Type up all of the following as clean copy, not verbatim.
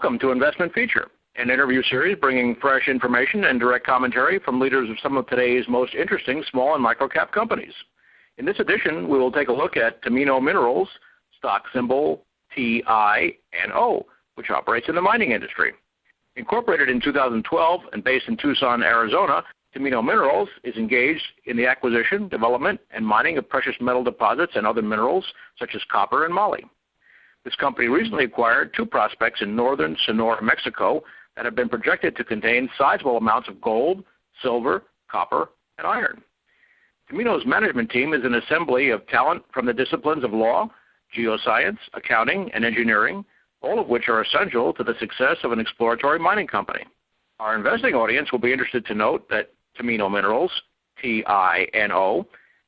Welcome to Investment Feature, an interview series bringing fresh information and direct commentary from leaders of some of today's most interesting small and microcap companies. In this edition, we will take a look at Tamino Minerals, stock symbol TINO, which operates in the mining industry. Incorporated in 2012 and based in Tucson, Arizona, Tamino Minerals is engaged in the acquisition, development, and mining of precious metal deposits and other minerals such as copper and moly. This company recently acquired 2 prospects in northern Sonora, Mexico that have been projected to contain sizable amounts of gold, silver, copper, and iron. Tamino's management team is an assembly of talent from the disciplines of law, geoscience, accounting, and engineering, all of which are essential to the success of an exploratory mining company. Our investing audience will be interested to note that Tamino Minerals, TINO,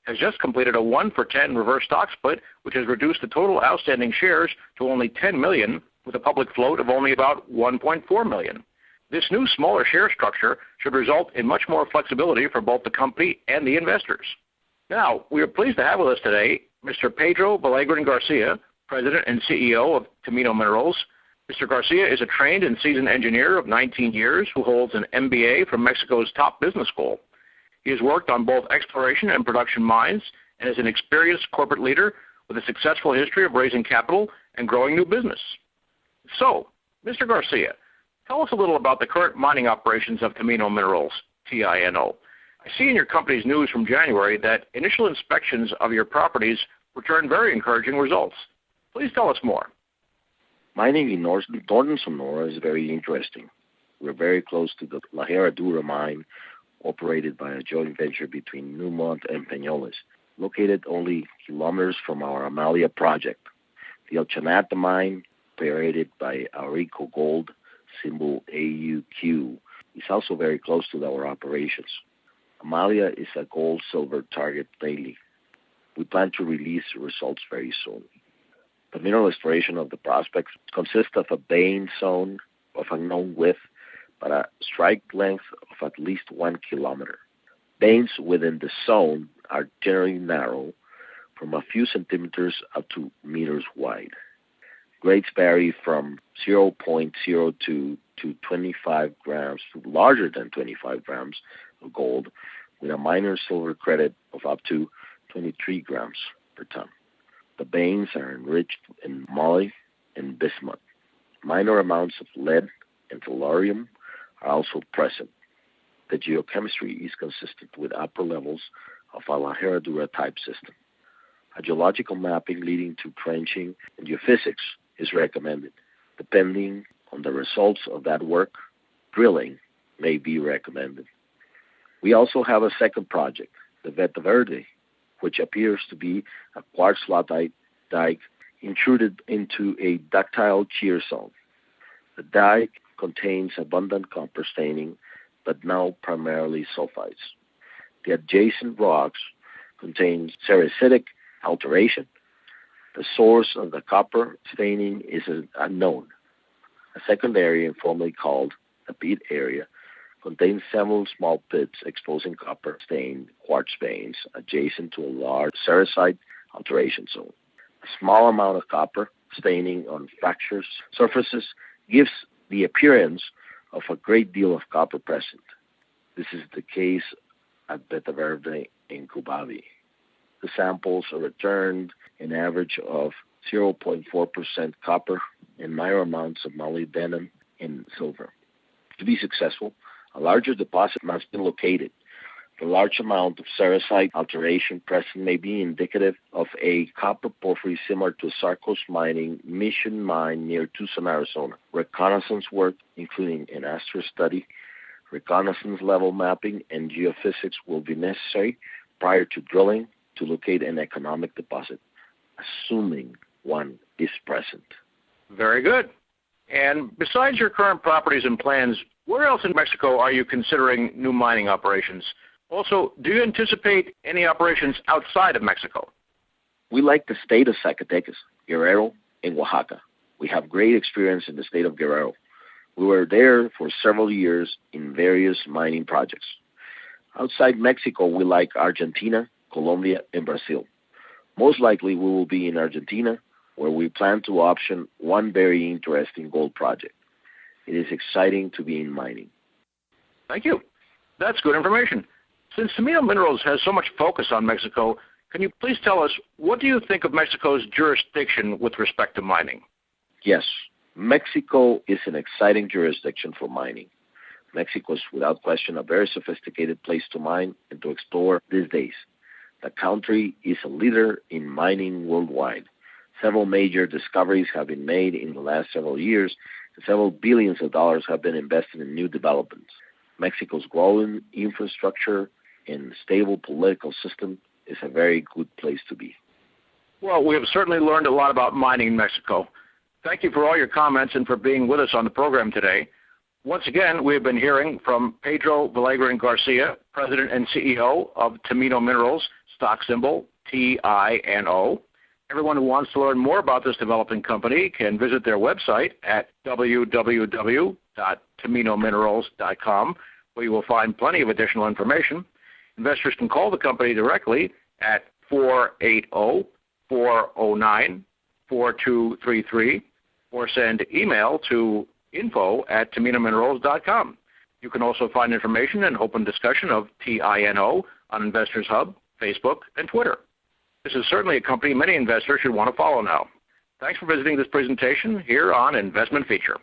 has just completed a 1-for-10 reverse stock split, which has reduced the total outstanding shares to only 10 million, with a public float of only about 1.4 million. This new smaller share structure should result in much more flexibility for both the company and the investors. Now, we are pleased to have with us today Mr. Pedro Villagrán Garcia, President and CEO of Tamino Minerals. Mr. Garcia is a trained and seasoned engineer of 19 years who holds an MBA from Mexico's top business school. He has worked on both exploration and production mines and is an experienced corporate leader with a successful history of raising capital and growing new business. So, Mr. Garcia, tell us a little about the current mining operations of Tamino Minerals, TINO. I see in your company's news from January that initial inspections of your properties returned very encouraging results. Please tell us more. Mining in northern Sonora is very interesting. We're very close to the La Herradura mine, operated by a joint venture between Newmont and Peñoles, located only kilometers from our Amalia project. The El Chanata mine, operated by Aurico Gold, symbol AUQ, is also very close to our operations. Amalia is a gold-silver target daily. We plan to release results very soon. The mineral exploration of the prospects consists of a vein zone of unknown width, but a strike length of at least 1 kilometer. Veins within the zone are generally narrow, from a few centimeters up to meters wide. Grades vary from 0.02 to 25 grams to larger than 25 grams of gold, with a minor silver credit of up to 23 grams per ton. The veins are enriched in moly and bismuth. Minor amounts of lead and tellurium are also present. The geochemistry is consistent with upper levels of a La Herradura type system. A geological mapping leading to trenching and geophysics is recommended. Depending on the results of that work, drilling may be recommended. We also have a second project, the Veta Verde, which appears to be a quartz latite dike intruded into a ductile shear zone. The dike contains abundant copper staining, but now primarily sulfides. The adjacent rocks contain sericitic alteration. The source of the copper staining is unknown. A second area, informally called the pit area, contains several small pits exposing copper-stained quartz veins adjacent to a large sericite alteration zone. A small amount of copper staining on fractured surfaces gives the appearance of a great deal of copper present. This is the case at Veta Verde in Cubavi. The samples are returned an average of 0.4% copper and minor amounts of molybdenum and silver. To be successful, a larger deposit must be located. The large amount of sericite alteration present may be indicative of a copper porphyry similar to Sarcos Mining Mission Mine near Tucson, Arizona. Reconnaissance work, including an astro study, reconnaissance level mapping, and geophysics will be necessary prior to drilling to locate an economic deposit, assuming one is present. Very good. And besides your current properties and plans, where else in Mexico are you considering new mining operations? Also, do you anticipate any operations outside of Mexico? We like the state of Zacatecas, Guerrero, and Oaxaca. We have great experience in the state of Guerrero. We were there for several years in various mining projects. Outside Mexico, we like Argentina, Colombia, and Brazil. Most likely, we will be in Argentina, where we plan to option one very interesting gold project. It is exciting to be in mining. Thank you. That's good information. Since Tamino Minerals has so much focus on Mexico, can you please tell us, what do you think of Mexico's jurisdiction with respect to mining? Yes, Mexico is an exciting jurisdiction for mining. Mexico is without question a very sophisticated place to mine and to explore these days. The country is a leader in mining worldwide. Several major discoveries have been made in the last several years, and several billions of dollars have been invested in new developments. Mexico's growing infrastructure and stable political system is a very good place to be. Well, we have certainly learned a lot about mining in Mexico. Thank you for all your comments and for being with us on the program today. Once again, we have been hearing from Pedro Villagrán Garcia, President and CEO of Tamino Minerals, stock symbol TINO. Everyone who wants to learn more about this developing company can visit their website at www.taminominerals.com, where you will find plenty of additional information. Investors can call the company directly at 480-409-4233 or send email to info@taminominerals.com. You can also find information and open discussion of TINO on Investors Hub, Facebook, and Twitter. This is certainly a company many investors should want to follow now. Thanks for visiting this presentation here on Investment Feature.